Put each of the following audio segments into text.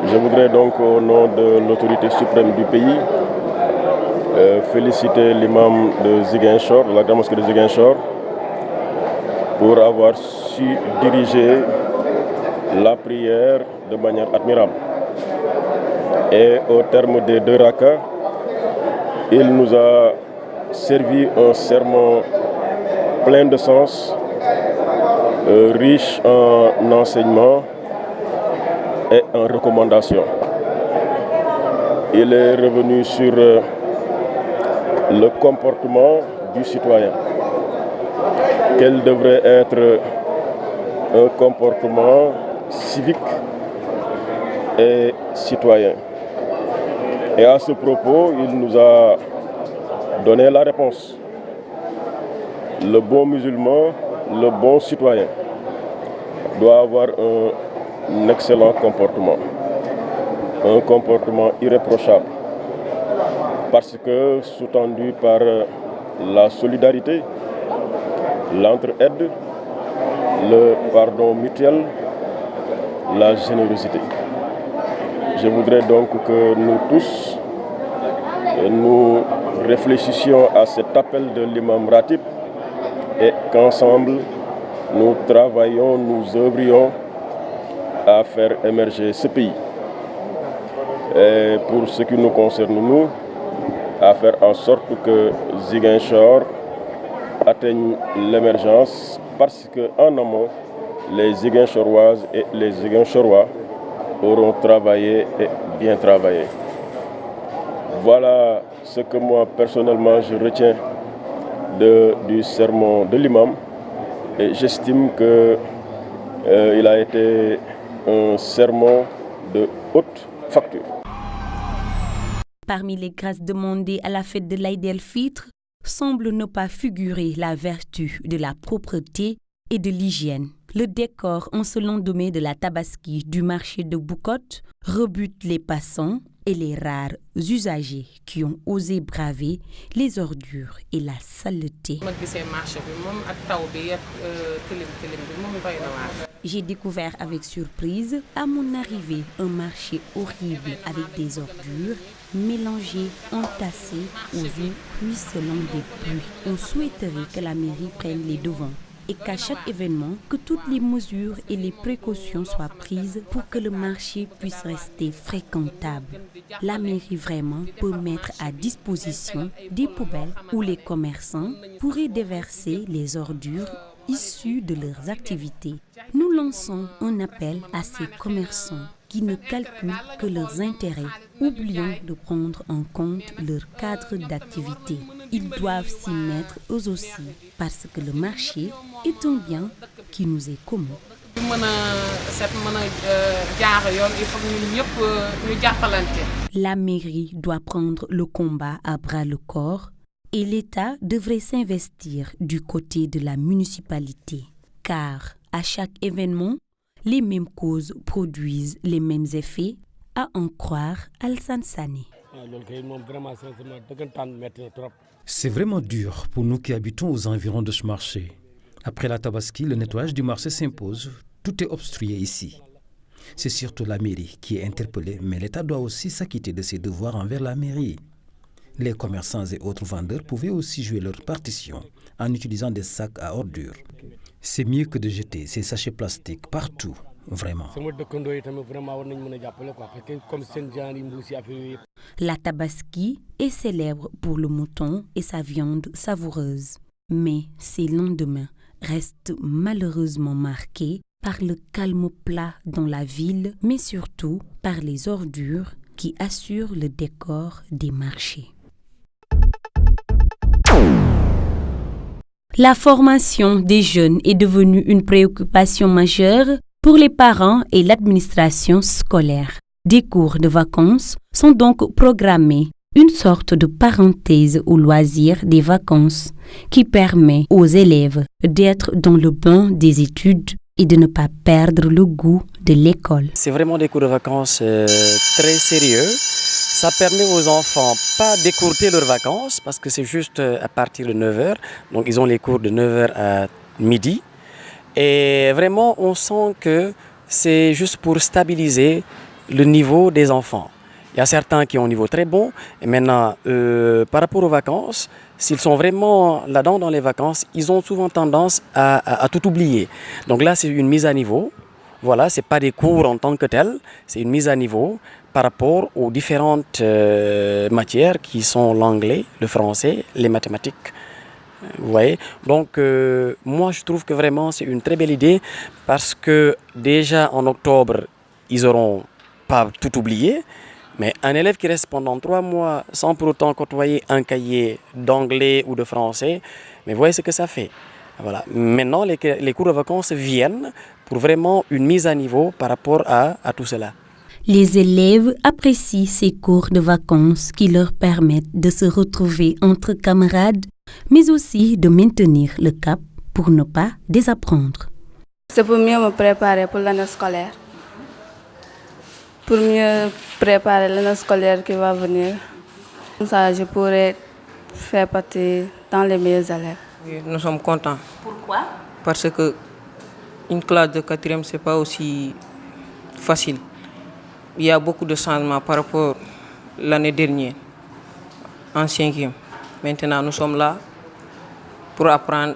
Je voudrais donc, au nom de l'autorité suprême du pays, féliciter l'imam de Ziguinchor, de la grande mosquée de Ziguinchor, pour avoir su diriger la prière de manière admirable. Et au terme des 2 rakas, il nous a servi un sermon plein de sens, riche en enseignements et en recommandations. Il est revenu sur le comportement du citoyen. Quel devrait être un comportement civique et citoyen. Et à ce propos, il nous a donné la réponse. Le bon musulman, le bon citoyen doit avoir un excellent comportement, un comportement irréprochable, parce que sous-tendu par la solidarité, l'entraide, le pardon mutuel, la générosité. Je voudrais donc que nous tous, nous réfléchissions à cet appel de l'imam Ratib et qu'ensemble, nous travaillions, nous œuvrions à faire émerger ce pays. Et pour ce qui nous concerne, nous, à faire en sorte que Ziguinchor atteigne l'émergence, parce qu'en amont, les Ziguinchoroises et les Ziguinchorois auront travaillé et bien travaillé. Voilà ce que moi personnellement je retiens du sermon de l'imam, et j'estime qu'il a été un sermon de haute facture. Parmi les grâces demandées à la fête de l'Aïd el-Fitr, semble ne pas figurer la vertu de la propreté et de l'hygiène. Le décor en ce lendemain de la Tabaski du marché de Boucotte rebute les passants et les rares usagers qui ont osé braver les ordures et la saleté. J'ai découvert avec surprise, à mon arrivée, un marché horrible avec des ordures mélangées, entassées aux eaux ruisselant des pluies. On souhaiterait que la mairie prenne les devants et qu'à chaque événement, que toutes les mesures et les précautions soient prises pour que le marché puisse rester fréquentable. La mairie vraiment peut mettre à disposition des poubelles où les commerçants pourraient déverser les ordures issues de leurs activités. Nous lançons un appel à ces commerçants qui ne calculent que leurs intérêts, oubliant de prendre en compte leur cadre d'activité. Ils doivent s'y mettre eux aussi, parce que le marché est un bien qui nous est commun. La mairie doit prendre le combat à bras le corps et l'État devrait s'investir du côté de la municipalité, car à chaque événement, les mêmes causes produisent les mêmes effets, à en croire Alsan Sané. C'est vraiment dur pour nous qui habitons aux environs de ce marché. Après la Tabaski, le nettoyage du marché s'impose. Tout est obstrué ici. C'est surtout la mairie qui est interpellée, mais l'État doit aussi s'acquitter de ses devoirs envers la mairie. Les commerçants et autres vendeurs pouvaient aussi jouer leur partition en utilisant des sacs à ordures. C'est mieux que de jeter ces sachets plastiques partout, vraiment. La Tabaski est célèbre pour le mouton et sa viande savoureuse. Mais ces lendemains restent malheureusement marqués par le calme plat dans la ville, mais surtout par les ordures qui assurent le décor des marchés. La formation des jeunes est devenue une préoccupation majeure pour les parents et l'administration scolaire. Des cours de vacances sont donc programmés, une sorte de parenthèse au loisir des vacances qui permet aux élèves d'être dans le bain des études et de ne pas perdre le goût de l'école. C'est vraiment des cours de vacances très sérieux. Ça permet aux enfants pas d'écourter leurs vacances parce que c'est juste à partir de 9h. Donc ils ont les cours de 9h à midi. Et vraiment on sent que c'est juste pour stabiliser le niveau des enfants. Il y a certains qui ont un niveau très bon. Et maintenant, par rapport aux vacances, s'ils sont vraiment là-dedans dans les vacances, ils ont souvent tendance à tout oublier. Donc là, c'est une mise à niveau. Voilà, ce n'est pas des cours en tant que tels, c'est une mise à niveau par rapport aux différentes matières qui sont l'anglais, le français, les mathématiques. Vous voyez? Donc, moi, je trouve que vraiment, c'est une très belle idée parce que déjà en octobre, ils n'auront pas tout oublié. Mais un élève qui reste pendant 3 mois sans pour autant côtoyer un cahier d'anglais ou de français, mais voyez ce que ça fait. Voilà. Maintenant, les cours de vacances viennent pour vraiment une mise à niveau par rapport à tout cela. Les élèves apprécient ces cours de vacances qui leur permettent de se retrouver entre camarades, mais aussi de maintenir le cap pour ne pas désapprendre. C'est pour mieux me préparer pour l'année scolaire. Pour mieux préparer l'année scolaire qui va venir. Comme ça, je pourrai faire partie dans les meilleurs élèves. Oui, nous sommes contents. Pourquoi? Parce que une classe de 4e, ce n'est pas aussi facile. Il y a beaucoup de changements par rapport à l'année dernière, en 5e. Maintenant, nous sommes là pour apprendre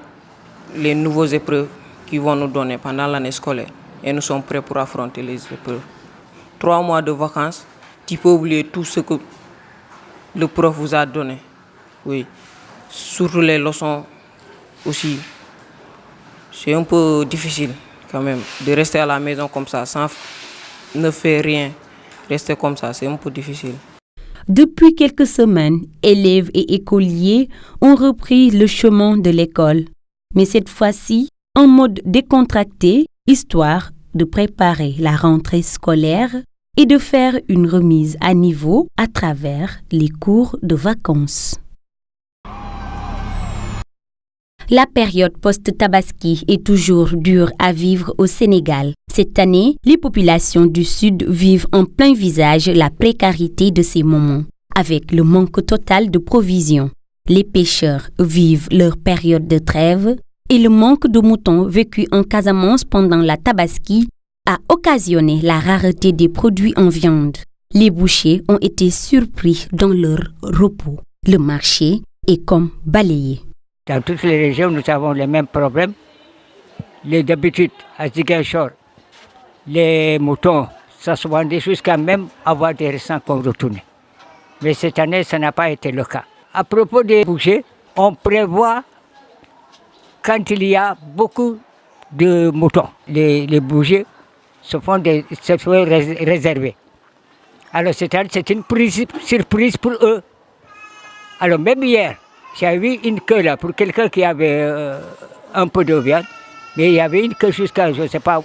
les nouvelles épreuves qu'ils vont nous donner pendant l'année scolaire. Et nous sommes prêts pour affronter les épreuves. 3 mois de vacances, tu peux oublier tout ce que le prof vous a donné. Oui, surtout les leçons aussi. C'est un peu difficile quand même de rester à la maison comme ça, sans ne faire rien. Rester comme ça, c'est un peu difficile. Depuis quelques semaines, élèves et écoliers ont repris le chemin de l'école. Mais cette fois-ci, en mode décontracté, histoire de préparer la rentrée scolaire et de faire une remise à niveau à travers les cours de vacances. La période post-Tabaski est toujours dure à vivre au Sénégal. Cette année, les populations du Sud vivent en plein visage la précarité de ces moments, avec le manque total de provisions. Les pêcheurs vivent leur période de trêve et le manque de moutons vécu en Casamance pendant la Tabaski a occasionné la rareté des produits en viande. Les bouchers ont été surpris dans leur repos. Le marché est comme balayé. Dans toutes les régions, nous avons les mêmes problèmes. D'habitude, à Ziguinchor, les moutons, ça se vendait jusqu'à même avoir des récents qu'on retournait. Mais cette année, ça n'a pas été le cas. À propos des bouchers, on prévoit, quand il y a beaucoup de moutons, les bouchers se font réserver. Alors cette année, c'est une surprise pour eux. Alors même hier, j'ai vu une queue là pour quelqu'un qui avait un peu de viande, mais il y avait une queue jusqu'à je ne sais pas où.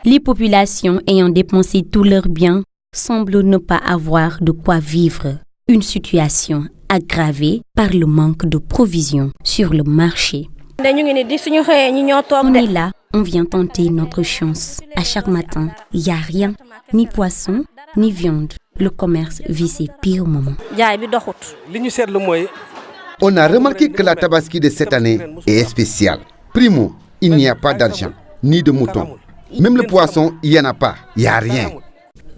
Les populations ayant dépensé tous leurs biens semblent ne pas avoir de quoi vivre. Une situation aggravée par le manque de provisions sur le marché. On est là, on vient tenter notre chance. À chaque matin, il n'y a rien, ni poisson, ni viande. Le commerce vit ses pires moments. On a remarqué que la Tabaski de cette année est spéciale. Primo, il n'y a pas d'argent, ni de moutons. Même le poisson, il n'y en a pas, il n'y a rien.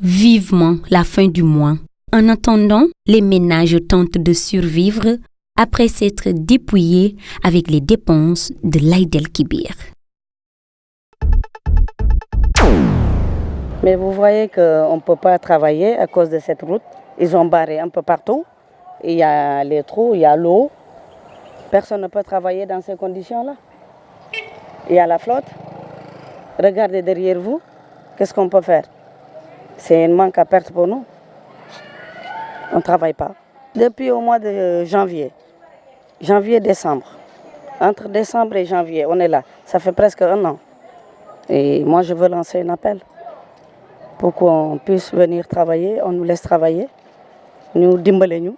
Vivement la fin du mois. En attendant, les ménages tentent de survivre après s'être dépouillés avec les dépenses de l'Aïd el-Kibir. Mais vous voyez qu'on ne peut pas travailler à cause de cette route. Ils ont barré un peu partout. Il y a les trous, il y a l'eau. Personne ne peut travailler dans ces conditions-là. Il y a la flotte. Regardez derrière vous. Qu'est-ce qu'on peut faire? C'est un manque à perte pour nous. On ne travaille pas. Depuis au mois de décembre. Entre décembre et janvier, on est là. Ça fait presque 1 an. Et moi, je veux lancer un appel pour qu'on puisse venir travailler. On nous laisse travailler. Nous dimbalez-nous.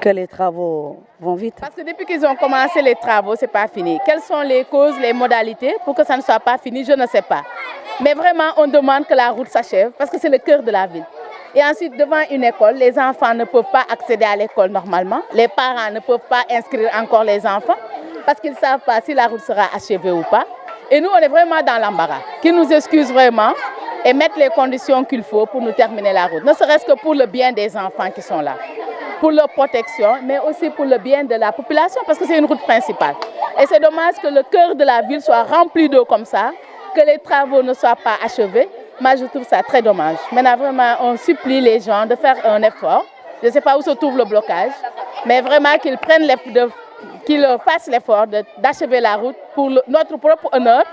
Que les travaux vont vite. Parce que depuis qu'ils ont commencé les travaux, ce n'est pas fini. Quelles sont les causes, les modalités pour que ça ne soit pas fini? Je ne sais pas. Mais vraiment, on demande que la route s'achève parce que c'est le cœur de la ville. Et ensuite, devant une école, les enfants ne peuvent pas accéder à l'école normalement. Les parents ne peuvent pas inscrire encore les enfants parce qu'ils ne savent pas si la route sera achevée ou pas. Et nous, on est vraiment dans l'embarras. Qu'ils nous excusent vraiment et mettre les conditions qu'il faut pour nous terminer la route. Ne serait-ce que pour le bien des enfants qui sont là, pour leur protection, mais aussi pour le bien de la population, parce que c'est une route principale. Et c'est dommage que le cœur de la ville soit rempli d'eau comme ça, que les travaux ne soient pas achevés. Moi, je trouve ça très dommage. Maintenant, vraiment, on supplie les gens de faire un effort. Je ne sais pas où se trouve le blocage, mais vraiment qu'ils fassent l'effort d'achever la route pour notre propre honneur.